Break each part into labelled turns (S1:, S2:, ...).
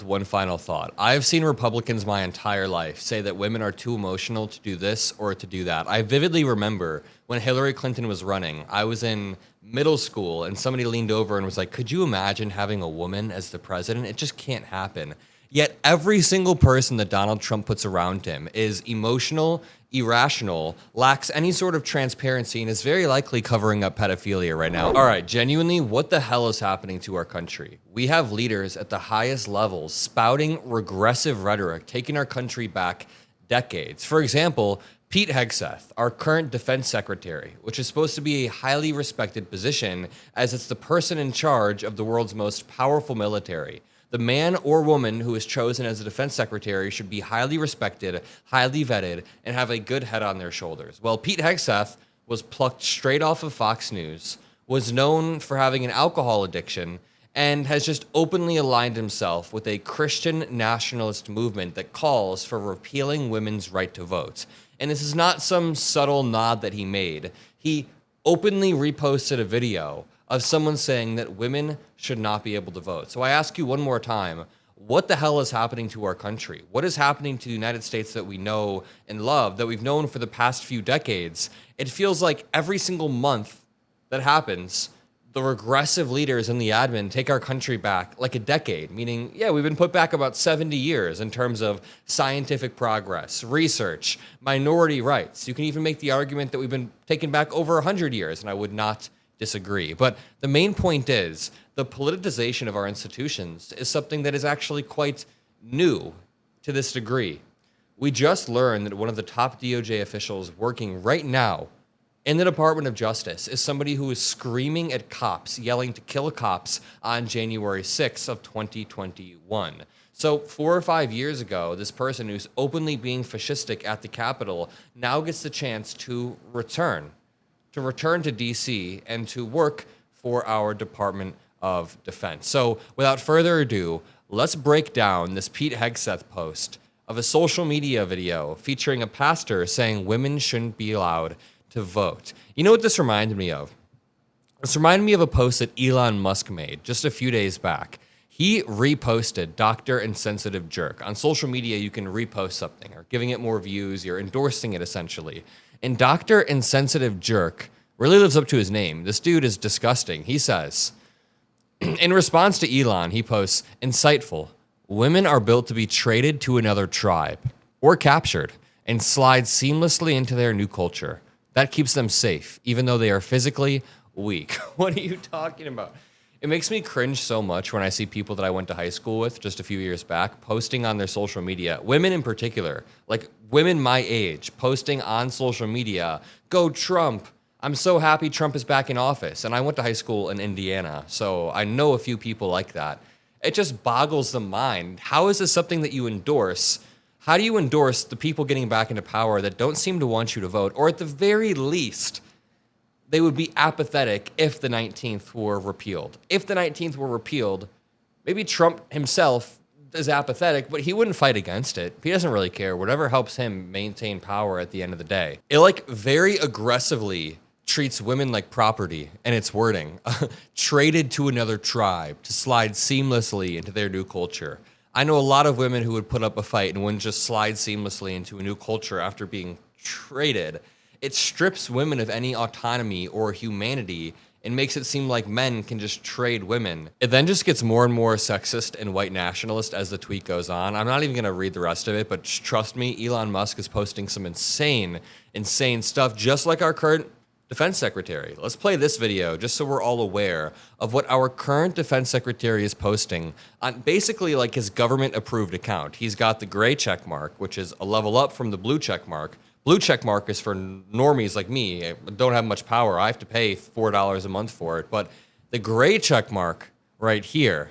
S1: One final thought. I've seen Republicans my entire life say that women are too emotional to do this or to do that. I vividly remember when Hillary Clinton was running, I was in middle school and somebody leaned over and was like, could you imagine having a woman as the president? It just can't happen. Yet every single person that Donald Trump puts around him is emotional, irrational, lacks any sort of transparency, and is very likely covering up pedophilia right now. All right, genuinely, what the hell is happening to our country? We have leaders at the highest levels spouting regressive rhetoric, taking our country back decades. For example, Pete Hegseth, our current defense secretary, which is supposed to be a highly respected position as it's the person in charge of the world's most powerful military. The man or woman who is chosen as a defense secretary should be highly respected, highly vetted, and have a good head on their shoulders. Well, Pete Hegseth was plucked straight off of Fox News, was known for having an alcohol addiction, and has just openly aligned himself with a Christian nationalist movement that calls for repealing women's right to vote. And this is not some subtle nod that he made. He openly reposted a video of someone saying that women should not be able to vote. So I ask you one more time, what the hell is happening to our country? What is happening to the United States that we know and love, that we've known for the past few decades? It feels like every single month that happens, the regressive leaders and the admin take our country back like a decade, meaning, yeah, we've been put back about 70 years in terms of scientific progress, research, minority rights. You can even make the argument that we've been taken back over 100 years, and I would not disagree. But the main point is the politicization of our institutions is something that is actually quite new to this degree. We just learned that one of the top DOJ officials working right now in the Department of Justice is somebody who is screaming at cops, yelling to kill cops on January 6th of 2021. So 4 or 5 years ago, this person who's openly being fascistic at the Capitol now gets the chance to return to DC and to work for our Department of Defense. So without further ado, let's break down this Pete Hegseth post of a social media video featuring a pastor saying women shouldn't be allowed to vote. You know what this reminded me of? This reminded me of a post that Elon Musk made just a few days back. He reposted Dr. Insensitive Jerk. On social media, you can repost something or giving it more views, you're endorsing it essentially. And Dr. Insensitive Jerk really lives up to his name. This dude is disgusting. He says, in response to Elon, he posts, insightful, women are built to be traded to another tribe or captured and slide seamlessly into their new culture. That keeps them safe, even though they are physically weak. What are you talking about? It makes me cringe so much when I see people that I went to high school with just a few years back posting on their social media, women in particular, like women my age, posting on social media, go Trump. I'm so happy Trump is back in office. And I went to high school in Indiana, so I know a few people like that. It just boggles the mind. How is this something that you endorse? How do you endorse the people getting back into power that don't seem to want you to vote? Or at the very least, they would be apathetic if the 19th were repealed. If the 19th were repealed, maybe Trump himself is apathetic, but he wouldn't fight against it. He doesn't really care. Whatever helps him maintain power at the end of the day. It like very aggressively treats women like property, and its wording, traded to another tribe to slide seamlessly into their new culture. I know a lot of women who would put up a fight and wouldn't just slide seamlessly into a new culture after being traded. It strips women of any autonomy or humanity and makes it seem like men can just trade women. It then just gets more and more sexist and white nationalist as the tweet goes on. I'm not even gonna read the rest of it, but trust me, Elon Musk is posting some insane stuff, just like our current defense secretary. Let's play this video just so we're all aware of what our current defense secretary is posting on basically like his government approved account. He's got the gray check mark, which is a level up from the blue check mark. Blue check mark is for normies like me. I don't have much power. I have to pay $4 a month for it. But the gray check mark right here,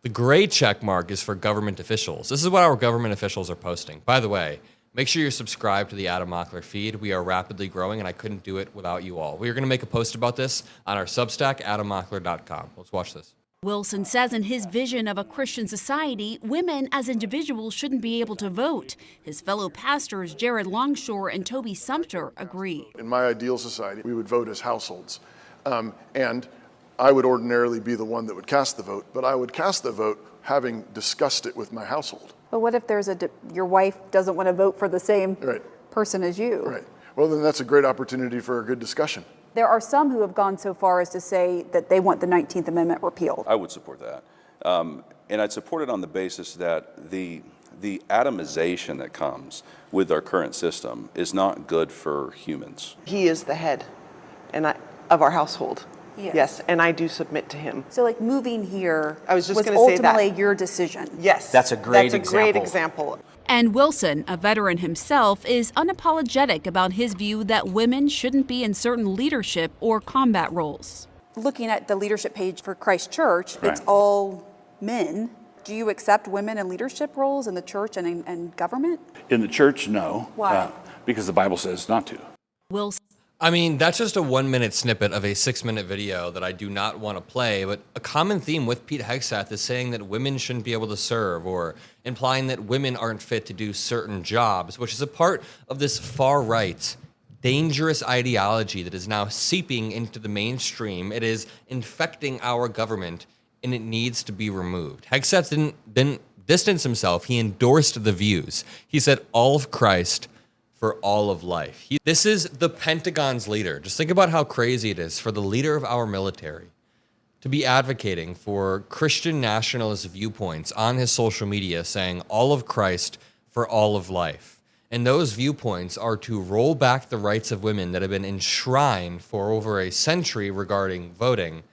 S1: the gray check mark is for government officials. This is what our government officials are posting. By the way, make sure you're subscribed to the Adam Mockler feed. We are rapidly growing, and I couldn't do it without you all. We are going to make a post about this on our Substack, adammockler.com. Let's watch this.
S2: Wilson says in his vision of a Christian society, women as individuals shouldn't be able to vote. His fellow pastors, Jared Longshore and Toby Sumter, agree.
S3: In my ideal society, we would vote as households. And I would ordinarily be the one that would cast the vote, but I would cast the vote having discussed it with my household.
S4: But what if your wife doesn't want to vote for the same person as you?
S3: Right. Well, then that's a great opportunity for a good discussion.
S4: There are some who have gone so far as to say that they want the 19th Amendment repealed.
S5: I would support that. And I'd support it on the basis that the atomization that comes with our current system is not good for humans.
S6: He is the head of our household. Yes, and I do submit to him.
S4: So like moving here
S6: I was just going to say
S4: ultimately
S6: that.
S4: your decision.
S6: Yes.
S7: That's a great
S6: example.
S2: And Wilson, a veteran himself, is unapologetic about his view that women shouldn't be in certain leadership or combat roles.
S4: Looking at the leadership page for Christ Church, it's all men. Do you accept women in leadership roles in the church and in government?
S8: In the church, no.
S4: Why?
S8: Because the Bible says not to.
S2: Wilson.
S1: I mean, that's just a 1-minute snippet of a 6-minute video that I do not want to play, but a common theme with Pete Hegseth is saying that women shouldn't be able to serve, or implying that women aren't fit to do certain jobs, which is a part of this far-right, dangerous ideology that is now seeping into the mainstream. It is infecting our government, and it needs to be removed. Hegseth didn't distance himself. He endorsed the views. He said, all of Christ for all of life. This is the Pentagon's leader. Just think about how crazy it is for the leader of our military to be advocating for Christian nationalist viewpoints on his social media, saying all of Christ for all of life. And those viewpoints are to roll back the rights of women that have been enshrined for over a century regarding voting.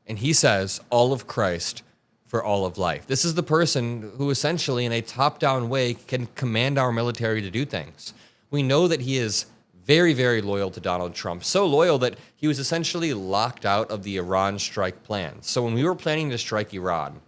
S1: And he says all of Christ for all of life. This is the person who essentially in a top-down way can command our military to do things. We know that he is very, very loyal to Donald Trump, so loyal that he was essentially locked out of the Iran strike plan. So when we were planning to strike Iran,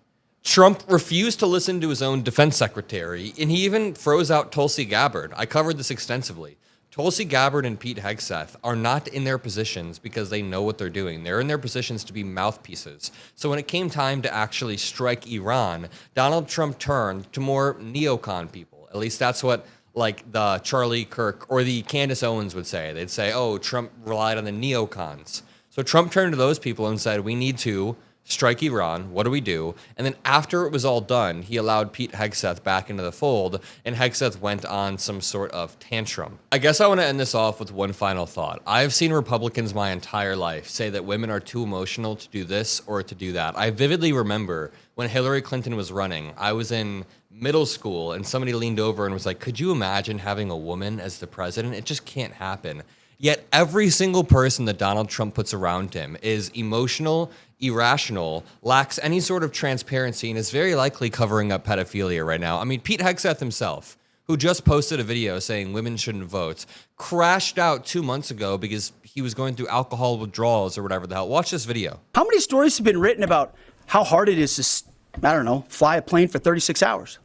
S1: Trump refused to listen to his own defense secretary, and he even froze out Tulsi Gabbard. I covered this extensively. Tulsi Gabbard and Pete Hegseth are not in their positions because they know what they're doing. They're in their positions to be mouthpieces. So when it came time to actually strike Iran, Donald Trump turned to more neocon people. At least that's what like the Charlie Kirk or the Candace Owens would say. They'd say, oh, Trump relied on the neocons. So Trump turned to those people and said, we need to strike Iran. What do we do? And then after it was all done, he allowed Pete Hegseth back into the fold, and Hegseth went on some sort of tantrum. I guess I want to end this off with one final thought. I've seen Republicans my entire life say that women are too emotional to do this or to do that. I vividly remember when Hillary Clinton was running, I was in middle school, and somebody leaned over and was like, could you imagine having a woman as the president? It just can't happen. Yet every single person that Donald Trump puts around him is emotional, irrational, lacks any sort of transparency, and is very likely covering up pedophilia right now. I mean, Pete Hegseth himself, who just posted a video saying women shouldn't vote, crashed out 2 months ago because he was going through alcohol withdrawals or whatever the hell. Watch this video.
S9: How many stories have been written about how hard it is to, I don't know, fly a plane for 36 hours?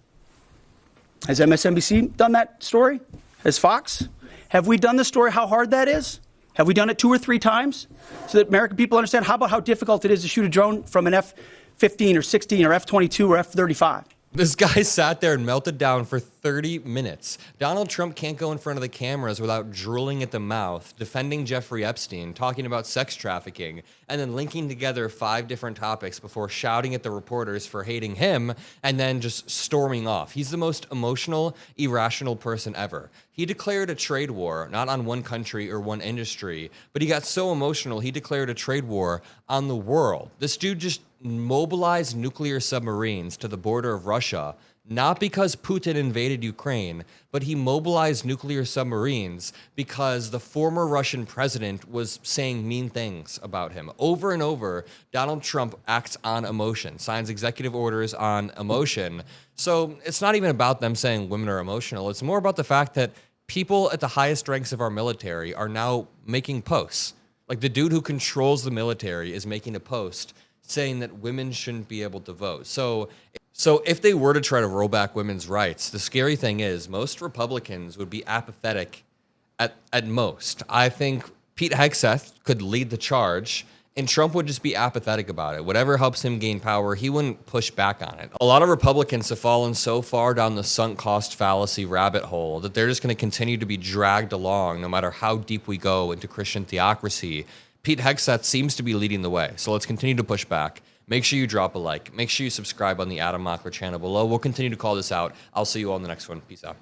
S9: Has MSNBC done that story? Has Fox? Have we done the story how hard that is? Have we done it 2 or 3 times so that American people understand? How about how difficult it is to shoot a drone from an F-15 or 16 or F-22 or F-35?
S1: This guy sat there and melted down for 30 minutes. Donald Trump can't go in front of the cameras without drooling at the mouth, defending Jeffrey Epstein, talking about sex trafficking, and then linking together 5 different topics before shouting at the reporters for hating him and then just storming off. He's the most emotional, irrational person ever. He declared a trade war, not on one country or one industry, but he got so emotional he declared a trade war on the world. This dude just mobilized nuclear submarines to the border of Russia, not because Putin invaded Ukraine, but he mobilized nuclear submarines because the former Russian president was saying mean things about him. Over and over, Donald Trump acts on emotion, signs executive orders on emotion. So it's not even about them saying women are emotional. It's more about the fact that people at the highest ranks of our military are now making posts. Like the dude who controls the military is making a post saying that women shouldn't be able to vote. So if they were to try to roll back women's rights, the scary thing is most Republicans would be apathetic at most. I think Pete Hegseth could lead the charge, and Trump would just be apathetic about it. Whatever helps him gain power, he wouldn't push back on it. A lot of Republicans have fallen so far down the sunk cost fallacy rabbit hole that they're just going to continue to be dragged along no matter how deep we go into Christian theocracy. Pete Hegseth seems to be leading the way, so let's continue to push back. make sure you drop a like. Make sure you subscribe on the Adam Mockler channel below. We'll continue to call this out. I'll see you all in the next one. Peace out.